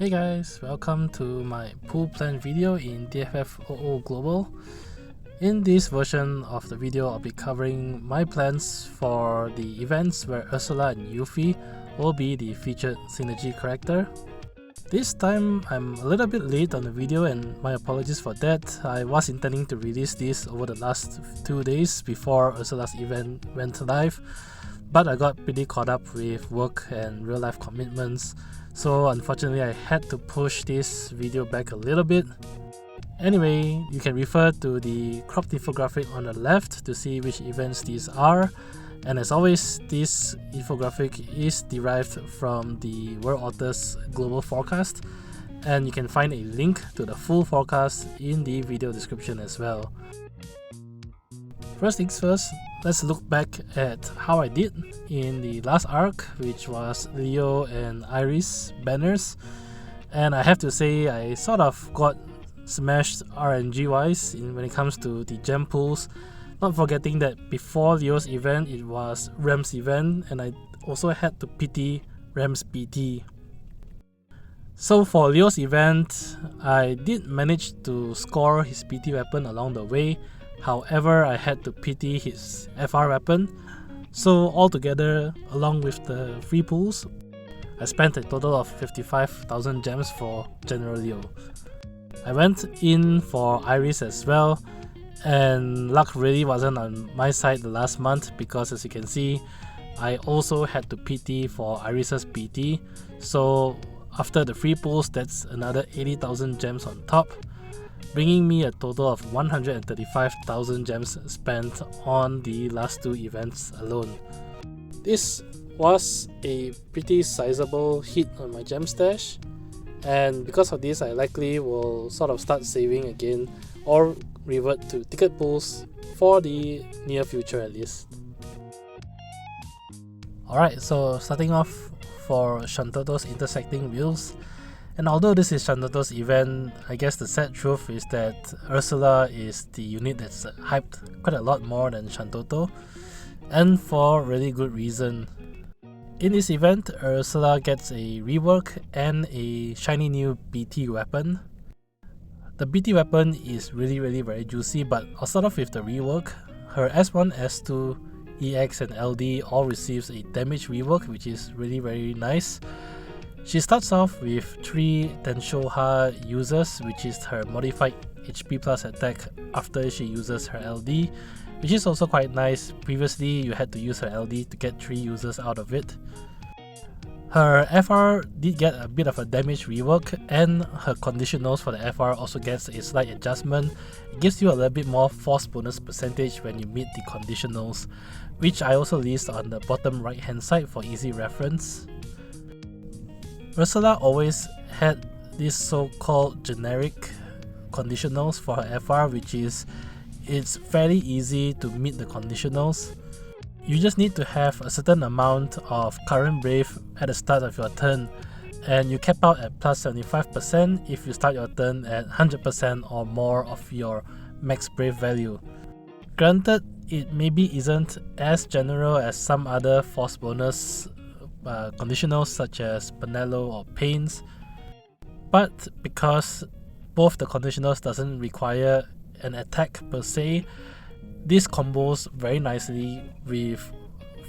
Hey guys, welcome to my pool plan video in DFFOO Global. In this version of the video, I'll be covering my plans for the events where Ursula and Yuffie will be the featured synergy character. This time I'm a little bit late on the video and my apologies for that. I was intending to release this over the last 2 days before Ursula's event went live, but I got pretty caught up with work and real life commitments, so unfortunately I had to push this video back a little bit. Anyway, you can refer to the cropped infographic on the left to see which events these are, and as always, this infographic is derived from the wereotter's global forecast, and you can find a link to the full forecast in the video description as well. First things first, let's look back at how I did in the last arc, which was Leo and Iris banners, and I have to say I sort of got smashed RNG wise when it comes to the gem pools, not forgetting that before Leo's event it was Rem's event and I also had to pity Rem's PT. So for Leo's event, I did manage to score his PT weapon along the way. However, I had to pity his FR weapon, so altogether, along with the free pools, I spent a total of 55,000 gems for General Leo. I went in for Iris as well, and luck really wasn't on my side the last month because, as you can see, I also had to PT for Iris's PT, so after the free pools, that's another 80,000 gems on top, bringing me a total of 135,000 gems spent on the last two events alone. This was a pretty sizable hit on my gem stash, and because of this I likely will sort of start saving again or revert to ticket pools for the near future at least. Alright, so starting off for Shantotto's intersecting wheels. And although this is Shantotto's event, I guess the sad truth is that Ursula is the unit that's hyped quite a lot more than Shantotto, and for really good reason. In this event, Ursula gets a rework and a shiny new BT weapon. The BT weapon is really very juicy, but I'll start off with the rework. Her S1, S2, EX and LD all receives a damage rework, which is really very nice. She starts off with 3 Tenshoha uses, which is her modified HP plus attack after she uses her LD, which is also quite nice. Previously you had to use her LD to get 3 uses out of it. Her FR did get a bit of a damage rework, and her conditionals for the FR also gets a slight adjustment. It gives you a little bit more force bonus percentage when you meet the conditionals, which I also list on the bottom right hand side for easy reference. Ursula always had this so-called generic conditionals for her FR, which is it's fairly easy to meet the conditionals. You just need to have a certain amount of current brave at the start of your turn, and you cap out at plus 75% if you start your turn at 100% or more of your max brave value. Granted, it maybe isn't as general as some other force bonus conditionals such as Penelo or Pains, but because both the conditionals doesn't require an attack per se, this combos very nicely with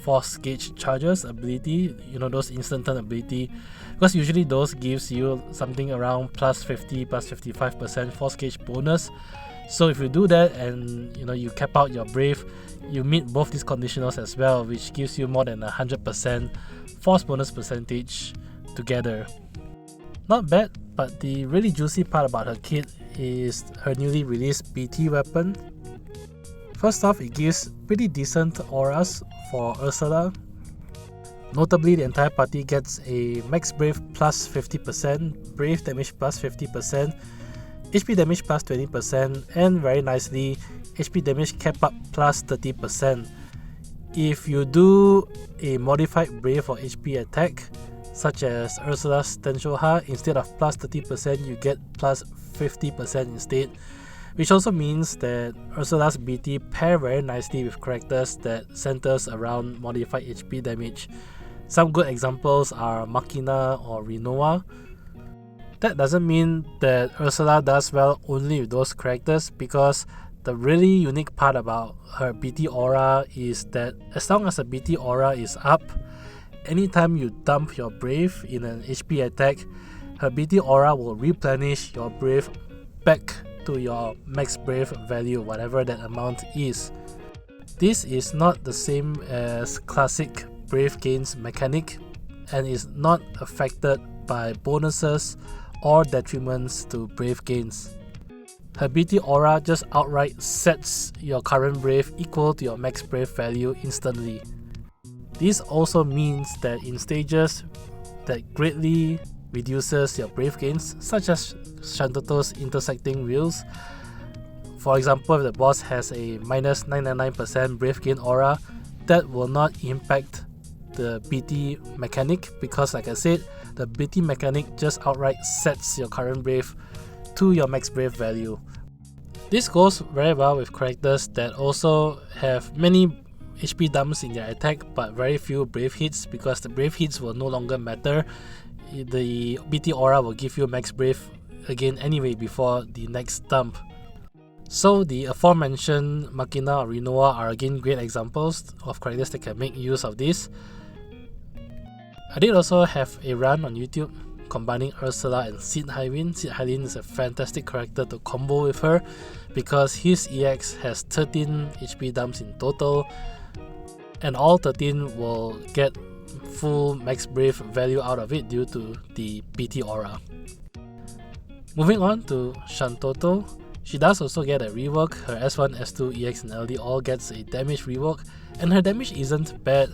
Force Gauge Charges ability, those instant turn ability, because usually those gives you something around plus 50 plus 55% Force Gauge bonus. So if you do that and you cap out your brave, you meet both these conditionals as well, which gives you more than 100% force bonus percentage together. Not bad, but the really juicy part about her kit is her newly released BT weapon. First off, it gives pretty decent auras for Ursula. Notably, the entire party gets a max brave plus 50%, brave damage plus 50%, HP damage plus 20%, and very nicely, HP damage cap up plus 30%. If you do a modified brave or HP attack, such as Ursula's Tenshoha, instead of plus 30%, you get plus 50% instead, which also means that Ursula's BT pair very nicely with characters that centers around modified HP damage. Some good examples are Machina or Rinoa. That doesn't mean that Ursula does well only with those characters, because the really unique part about her BT aura is that as long as the BT aura is up, anytime you dump your Brave in an HP attack, her BT aura will replenish your Brave back to your max Brave value, whatever that amount is. This is not the same as classic Brave gains mechanic and is not affected by bonuses or detriments to Brave gains. Her BT aura just outright sets your current Brave equal to your max Brave value instantly. This also means that in stages that greatly reduces your Brave gains, such as Shantotto's intersecting wheels. For example, if the boss has a minus 999% Brave gain aura, that will not impact the BT mechanic, because like I said, the BT mechanic just outright sets your current Brave to your max Brave value. This goes very well with characters that also have many HP dumps in their attack but very few Brave hits, because the Brave hits will no longer matter. The BT aura will give you max Brave again anyway before the next dump. So the aforementioned Machina or Rinoa are again great examples of characters that can make use of this. I did also have a run on YouTube combining Ursula and Sid Hywin. Sid Hywin is a fantastic character to combo with her because his EX has 13 HP dumps in total, and all 13 will get full max Brave value out of it due to the BT aura. Moving on to Shantotto, she does also get a rework. Her S1, S2, EX and LD all gets a damage rework, and her damage isn't bad.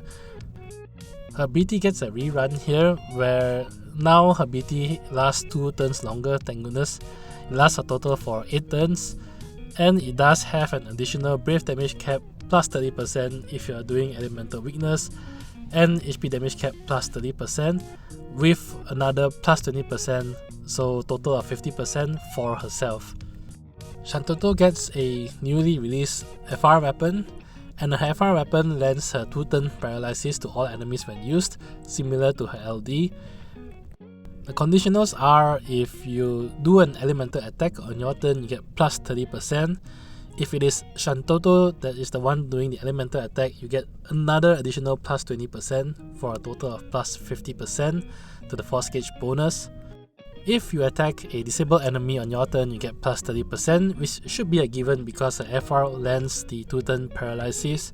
Her BT gets a rerun here, where now her BT lasts 2 turns longer, thank goodness. It lasts a total for 8 turns, and it does have an additional Brave damage cap plus 30% if you are doing Elemental Weakness, and HP damage cap plus 30% with another plus 20%, so total of 50% for herself. Shantotto gets a newly released FR weapon, and her FR weapon lends her 2-turn paralysis to all enemies when used, similar to her LD. The conditionals are if you do an elemental attack on your turn, you get plus 30%. If it is Shantotto that is the one doing the elemental attack, you get another additional plus 20% for a total of plus 50% to the force gauge bonus. If you attack a disabled enemy on your turn, you get plus 30%, which should be a given because the FR lands the 2-turn paralysis.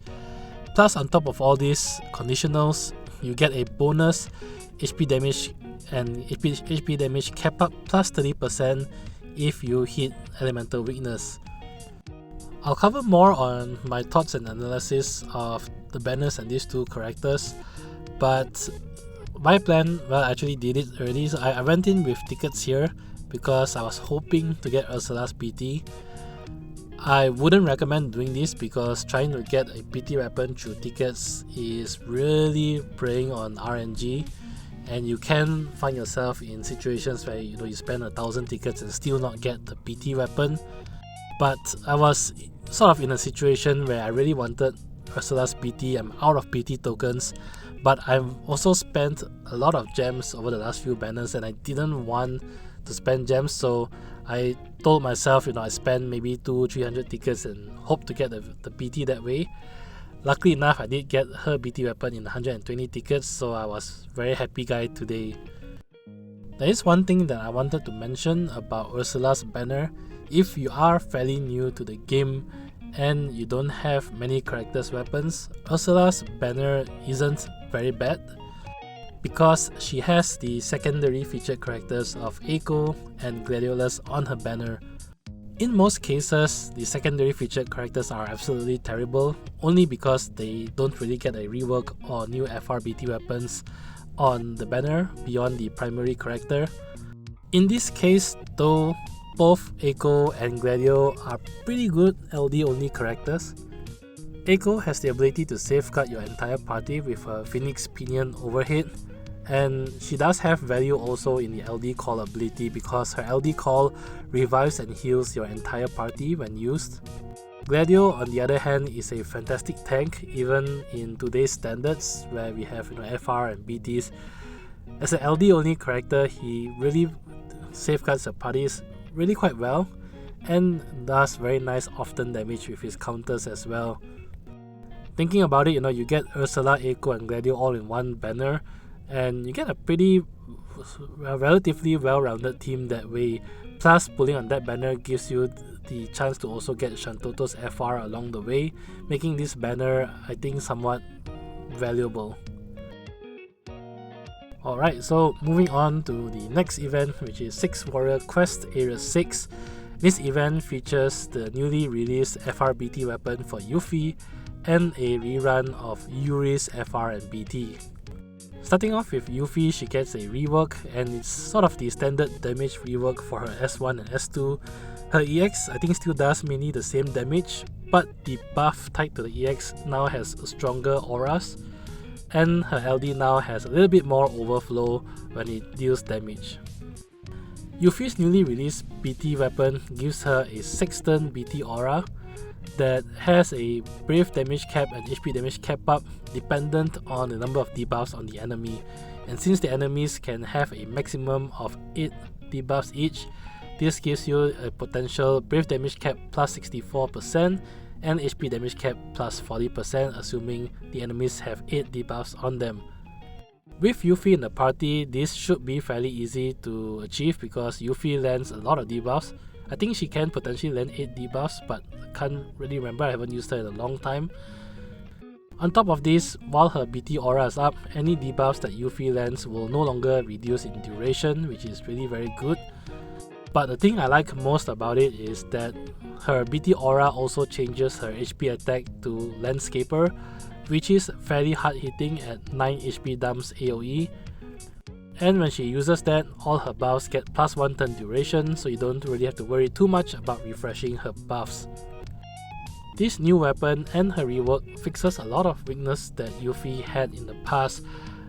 Plus, on top of all these conditionals, you get a bonus HP damage and HP damage cap up plus 30% if you hit Elemental Weakness. I'll cover more on my thoughts and analysis of the banners and these two characters, but my plan, well, I actually did it already. So I went in with tickets here because I was hoping to get Ursula's PT. I wouldn't recommend doing this because trying to get a PT weapon through tickets is really preying on RNG, and you can find yourself in situations where you spend 1,000 tickets and still not get the PT weapon. But I was sort of in a situation where I really wanted Ursula's PT. I'm out of PT tokens, but I've also spent a lot of gems over the last few banners and I didn't want to spend gems, so I told myself, I spend maybe 200-300 tickets and hope to get the PT that way. Luckily enough, I did get her BT weapon in 120 tickets, so I was very happy guy today. There is one thing that I wanted to mention about Ursula's banner. If you are fairly new to the game and you don't have many characters' weapons, Ursula's banner isn't very bad because she has the secondary featured characters of Echo and Gladiolus on her banner. In most cases, the secondary featured characters are absolutely terrible, only because they don't really get a rework or new FRBT weapons on the banner beyond the primary character. In this case though, both Echo and Gladio are pretty good LD only characters. Echo has the ability to safeguard your entire party with a Phoenix Pinion overhead, and she does have value also in the LD Call ability because her LD Call revives and heals your entire party when used. Gladio, on the other hand, is a fantastic tank even in today's standards where we have FR and BTs. As an LD only character, he really safeguards the parties really quite well and does very nice often damage with his counters as well. Thinking about it, you get Ursula, Eiko and Gladio all in one banner, and you get a pretty relatively well-rounded team that way. Plus, pulling on that banner gives you the chance to also get Shantotto's FR along the way, making this banner, I think, somewhat valuable. Alright, so moving on to the next event, which is 6 Warrior Quest Area 6. This event features the newly released FR-BT weapon for Yuffie and a rerun of Yuri's FR and BT. Starting off with Yuffie, she gets a rework, and it's sort of the standard damage rework for her S1 and S2. Her EX I think still does mainly the same damage, but the buff tied to the EX now has stronger auras, and her LD now has a little bit more overflow when it deals damage. Yuffie's newly released BT weapon gives her a 6-turn BT aura that has a brave damage cap and HP damage cap up dependent on the number of debuffs on the enemy, and since the enemies can have a maximum of 8 debuffs each, this gives you a potential brave damage cap plus 64% and HP damage cap plus 40%, assuming the enemies have 8 debuffs on them. With Yuffie in the party, this should be fairly easy to achieve because Yuffie lands a lot of debuffs. I think she can potentially land 8 debuffs, but can't really remember, I haven't used her in a long time. On top of this, while her BT aura is up, any debuffs that Yuffie lands will no longer reduce in duration, which is really very good. But the thing I like most about it is that her BT aura also changes her HP attack to Landscaper, which is fairly hard hitting at 9 HP dumps AoE. And when she uses that, all her buffs get plus 1 turn duration, so you don't really have to worry too much about refreshing her buffs. This new weapon and her rework fixes a lot of weakness that Yuffie had in the past.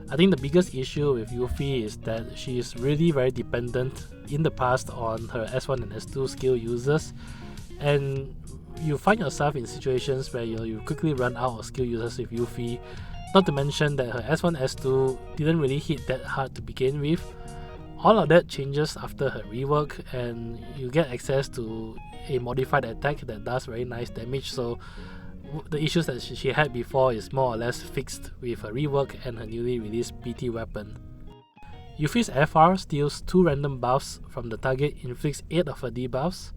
I think the biggest issue with Yuffie is that she is really very dependent in the past on her S1 and S2 skill users, and you find yourself in situations where you quickly run out of skill users with Yuffie. Not to mention that her S1 S2 didn't really hit that hard to begin with. All of that changes after her rework, and you get access to a modified attack that does very nice damage, so the issues that she had before is more or less fixed with her rework and her newly released BT weapon. Yuffie's FR steals 2 random buffs from the target, inflicts 8 of her debuffs.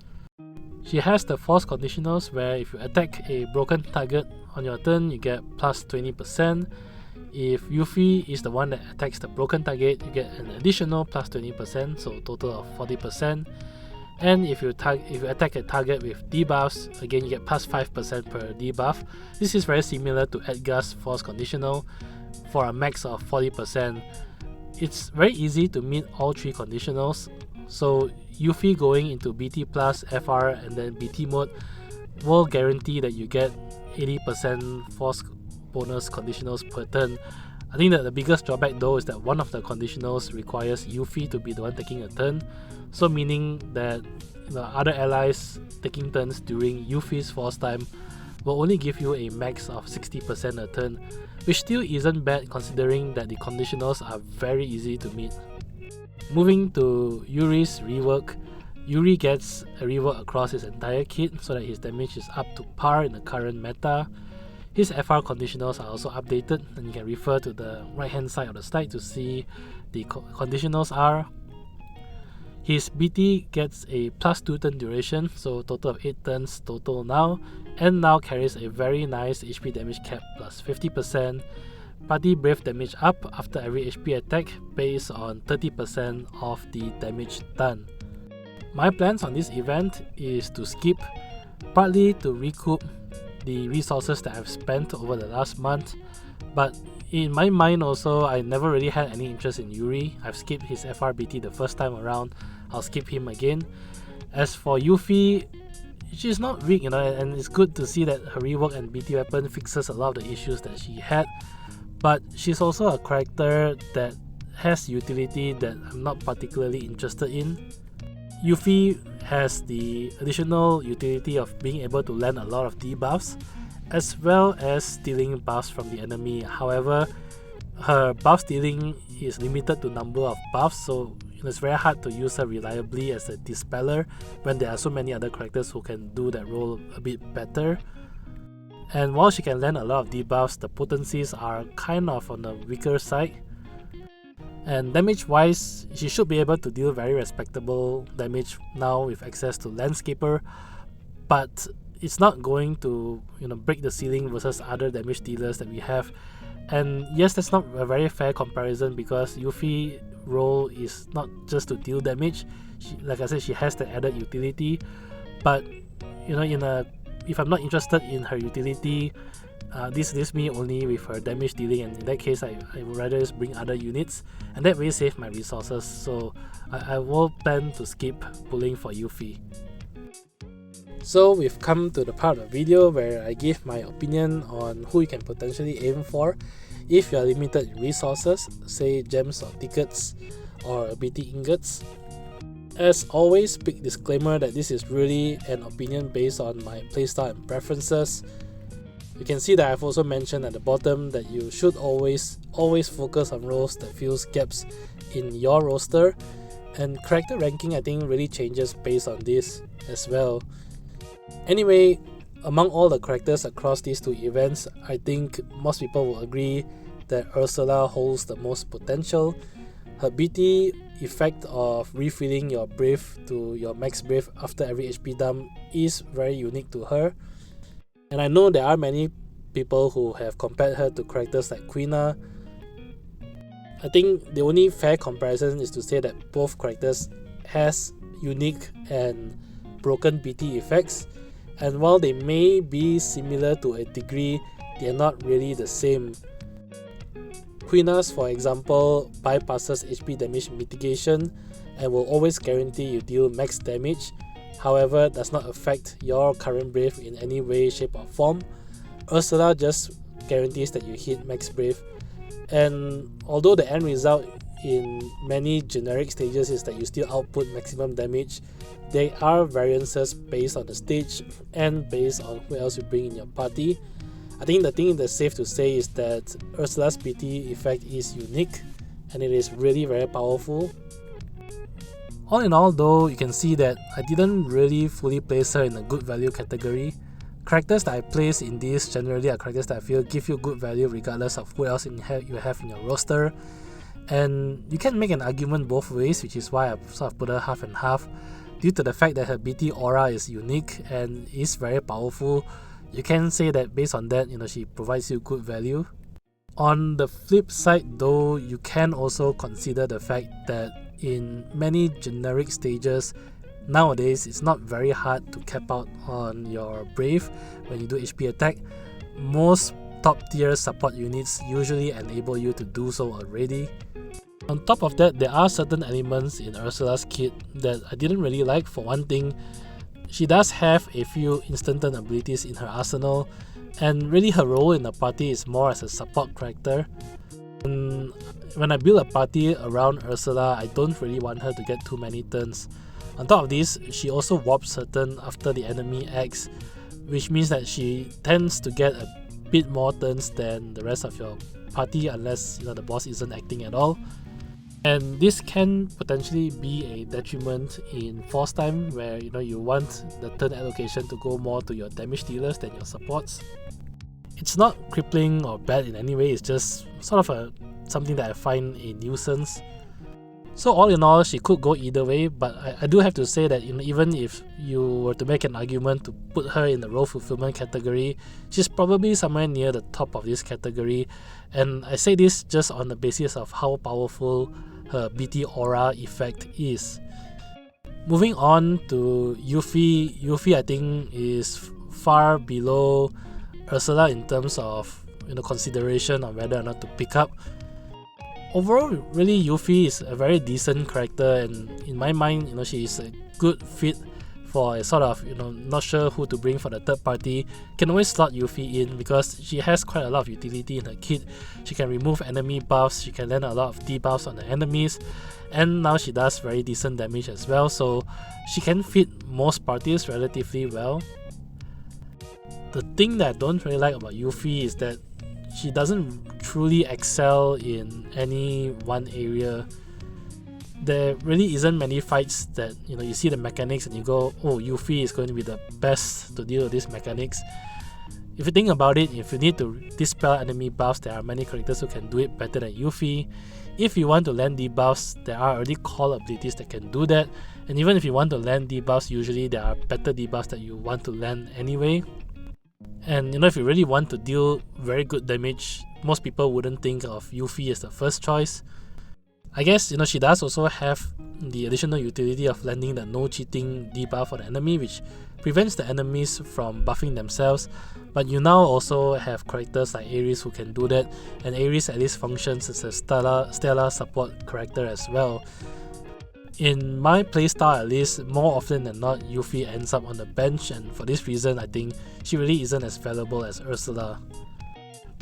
She has the force conditionals where if you attack a broken target on your turn, you get plus 20%. If Yuffie is the one that attacks the broken target, you get an additional plus 20%, so a total of 40%. And if you attack a target with debuffs, again you get plus 5% per debuff. This is very similar to Edgar's force conditional for a max of 40%. It's very easy to meet all 3 conditionals, so Yuffie going into BT plus, FR and then BT mode will guarantee that you get 80% force bonus conditionals per turn. I think that the biggest drawback though is that one of the conditionals requires Yuffie to be the one taking a turn, so meaning that the other allies taking turns during Yuffie's force time will only give you a max of 60% a turn, which still isn't bad considering that the conditionals are very easy to meet. Moving to Yuri's rework, Yuri gets a rework across his entire kit so that his damage is up to par in the current meta. His FR conditionals are also updated, and you can refer to the right hand side of the slide to see the conditionals are. His BT gets a plus 2 turn duration, so total of 8 turns total now, and now carries a very nice HP damage cap plus 50%. Party Brave damage up after every HP attack based on 30% of the damage done. My plans on this event is to skip, partly to recoup the resources that I've spent over the last month, but in my mind also I never really had any interest in Yuri. I've skipped his FRBT the first time around, I'll skip him again. As for Yuffie, she's not weak, and it's good to see that her rework and BT weapon fixes a lot of the issues that she had, but she's also a character that has utility that I'm not particularly interested in. Yuffie has the additional utility of being able to land a lot of debuffs as well as stealing buffs from the enemy. However, her buff stealing is limited to number of buffs, so it's very hard to use her reliably as a dispeller when there are so many other characters who can do that role a bit better. And while she can land a lot of debuffs, the potencies are kind of on the weaker side. And damage wise, she should be able to deal very respectable damage now with access to Landscaper, but it's not going to break the ceiling versus other damage dealers that we have. And yes, that's not a very fair comparison because Yuffie role is not just to deal damage. Like I said, she has the added utility, but if I'm not interested in her utility, this leaves me only with her damage dealing, and in that case I would rather just bring other units and that way save my resources. So I will plan to skip pulling for Yuffie. So we've come to the part of the video where I give my opinion on who you can potentially aim for if you are limited in resources, say gems or tickets or BT ingots. As always, big disclaimer that this is really an opinion based on my playstyle and preferences. You can see that I've also mentioned at the bottom that you should always focus on roles that fills gaps in your roster, and character ranking I think really changes based on this as well. Anyway, among all the characters across these two events, I think most people will agree that Ursula holds the most potential. Her BT effect of refilling your Brave to your max Brave after every HP dump is very unique to her. And I know there are many people who have compared her to characters like Quina. I think the only fair comparison is to say that both characters has unique and broken BT effects, and while they may be similar to a degree, they are not really the same. Quina's, for example, bypasses HP damage mitigation and will always guarantee you deal max damage, however does not affect your current Brave in any way, shape or form. Ursula just guarantees that you hit max Brave, and although the end result in many generic stages is that you still output maximum damage, there are variances based on the stage and based on who else you bring in your party. I think the thing that's safe to say is that Ursula's BT effect is unique and it is really very powerful. All in all though, you can see that I didn't really fully place her in a good value category. Characters that I place in this generally are characters that I feel give you good value regardless of who else you have in your roster. And you can make an argument both ways, which is why I've sort of put her half and half. Due to the fact that her BT aura is unique and is very powerful, you can say that based on that, she provides you good value. On the flip side though, you can also consider the fact that in many generic stages, nowadays it's not very hard to cap out on your Brave when you do HP attack. Most top tier support units usually enable you to do so already. On top of that, there are certain elements in Ursula's kit that I didn't really like. For one thing, she does have a few instant turn abilities in her arsenal, and really her role in the party is more as a support character. And when I build a party around Ursula, I don't really want her to get too many turns. On top of this, she also warps her turn after the enemy acts, which means that she tends to get a bit more turns than the rest of your party unless the boss isn't acting at all. And this can potentially be a detriment in force time where you want the turn allocation to go more to your damage dealers than your supports. It's not crippling or bad in any way, it's just sort of something that I find a nuisance. So all in all, she could go either way, but I do have to say that even if you were to make an argument to put her in the role fulfillment category, she's probably somewhere near the top of this category. And I say this just on the basis of how powerful her BT aura effect is. Moving on to Yuffie. Yuffie I think is far below Ursula in terms of consideration on whether or not to pick up. Overall, really Yuffie is a very decent character, and in my mind, she is a good fit for a sort of, not sure who to bring for the third party. Can always slot Yuffie in because she has quite a lot of utility in her kit. She can remove enemy buffs, she can land a lot of debuffs on the enemies, and now she does very decent damage as well, so she can fit most parties relatively well. The thing that I don't really like about Yuffie is that she doesn't truly excel in any one area. there really isn't many fights that you see the mechanics and you go, oh, Yuffie is going to be the best to deal with these mechanics. If you think about it, if you need to dispel enemy buffs, there are many characters who can do it better than Yuffie. If you want to land debuffs, there are already call abilities that can do that. And even if you want to land debuffs, usually there are better debuffs that you want to land anyway. And if you really want to deal very good damage, most people wouldn't think of Yuffie as the first choice. I guess she does also have the additional utility of landing the no cheating debuff for the enemy, which prevents the enemies from buffing themselves. But you now also have characters like Ares who can do that, and Ares at least functions as a stellar support character as well. In my playstyle, at least, more often than not, Yuffie ends up on the bench, and for this reason I think she really isn't as valuable as Ursula.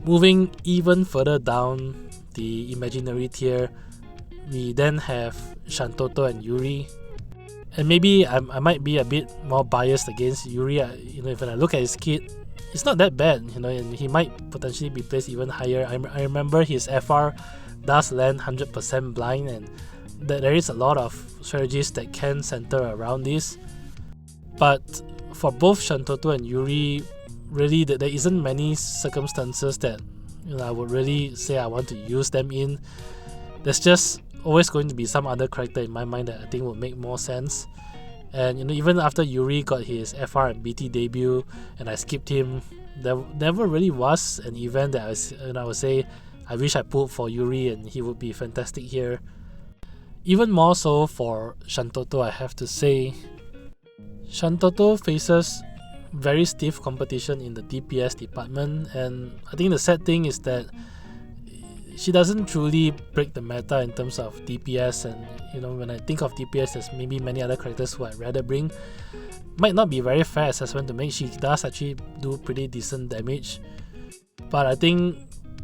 Moving even further down the imaginary tier, we then have Shantotto and Yuri. And maybe I might be a bit more biased against Yuri. If I look at his kit, it's not that bad, and he might potentially be placed even higher. I remember his FR does land 100% blind, and there is a lot of strategies that can center around this. But for both Shantotto and Yuri, really there isn't many circumstances that I would really say I want to use them in. There's just always going to be some other character in my mind that I think would make more sense. And even after Yuri got his FR and BT debut and I skipped him, there never really was an event that I would say I wish I pulled for Yuri and he would be fantastic here. Even more so for Shantotto, I have to say. Shantotto faces very stiff competition in the DPS department, and I think the sad thing is that she doesn't truly break the meta in terms of DPS. And when I think of DPS, there's maybe many other characters who I'd rather bring. Might not be very fair assessment to make. She does actually do pretty decent damage, but I think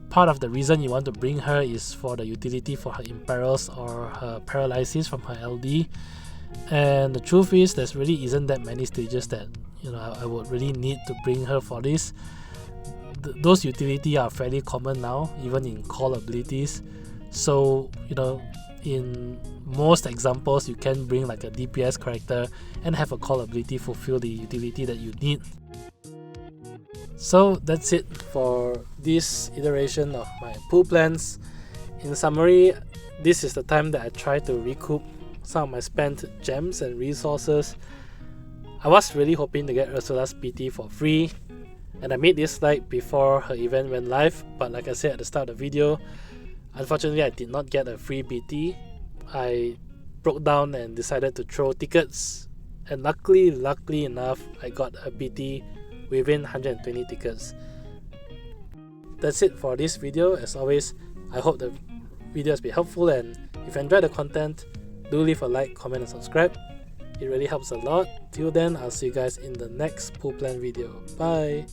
part of the reason you want to bring her is for the utility for her imperils or her paralysis from her LD. And the truth is, there really isn't that many stages that I would really need to bring her for this. Those utility are fairly common now, even in call abilities. So in most examples, you can bring like a DPS character and have a call ability fulfill the utility that you need. So that's it for this iteration of my pool plans. In summary, this is the time that I try to recoup some of my spent gems and resources. I was really hoping to get Ursula's PT for free, and I made this slide before her event went live, but like I said at the start of the video, unfortunately I did not get a free BT. I broke down and decided to throw tickets, and luckily enough, I got a BT within 120 tickets. That's it for this video. As always, I hope the video has been helpful, and if you enjoyed the content, do leave a like, comment and subscribe. It really helps a lot. Till then, I'll see you guys in the next pool plan video. Bye!